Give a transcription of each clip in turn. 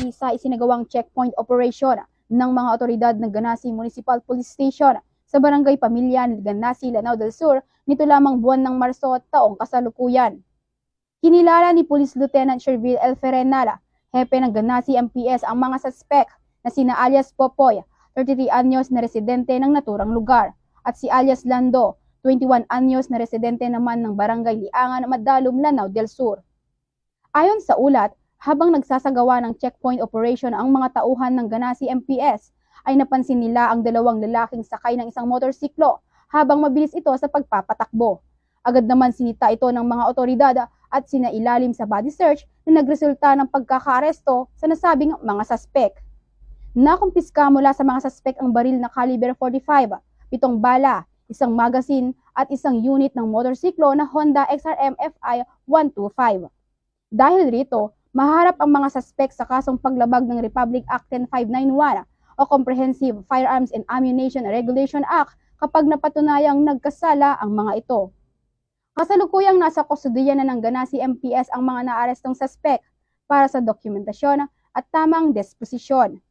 dahil sa isinagawang checkpoint operation ng mga otoridad ng Ganasi Municipal Police Station sa Barangay Pamilya, Ganasi, Lanao del Sur nito lamang buwan ng Marso taong kasalukuyan. Kinilala ni Police Lieutenant Sherville L. Ferenala, hepe ng Ganasi MPS, ang mga suspect na sina alias Popoy, 33 anyos na residente ng naturang lugar, at si alias Lando, 21 anyos na residente naman ng Barangay Liangan, Madalum, Lanao del Sur. Ayon sa ulat, habang nagsasagawa ng checkpoint operation ang mga tauhan ng Ganasi MPS, ay napansin nila ang dalawang lalaking sakay ng isang motorsiklo habang mabilis ito sa pagpapatakbo. Agad naman sinita ito ng mga otoridad at sinailalim sa body search na nagresulta ng pagkakaaresto sa nasabing mga suspect. Nakumpiska mula sa mga suspect ang baril na caliber 45, 7 bala, isang magazine at isang unit ng motorsiklo na Honda XRM FI 125. Dahil rito, maharap ang mga suspect sa kasong paglabag ng Republic Act 10591 o Comprehensive Firearms and Ammunition Regulation Act kapag napatunayang nagkasala ang mga ito. Kasalukuyang nasa kustudiya na ng Ganasi MPS ang mga naarestong suspect para sa dokumentasyon at tamang disposisyon.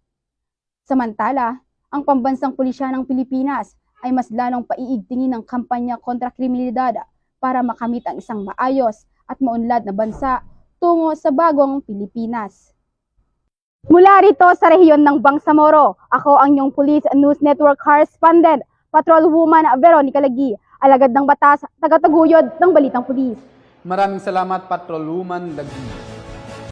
Samantala, ang Pambansang Pulisya ng Pilipinas ay mas lalong paiigtingin ng kampanya kontra kriminalidad para makamit ang isang maayos at maunlad na bansa tungo sa bagong Pilipinas. Mula rito sa rehiyon ng Bangsamoro, ako ang inyong Police News Network Correspondent, Patrolwoman Veronica Lagi, alagad ng batas, tagataguyod ng Balitang Pulis. Maraming salamat, Patrolwoman Lagi.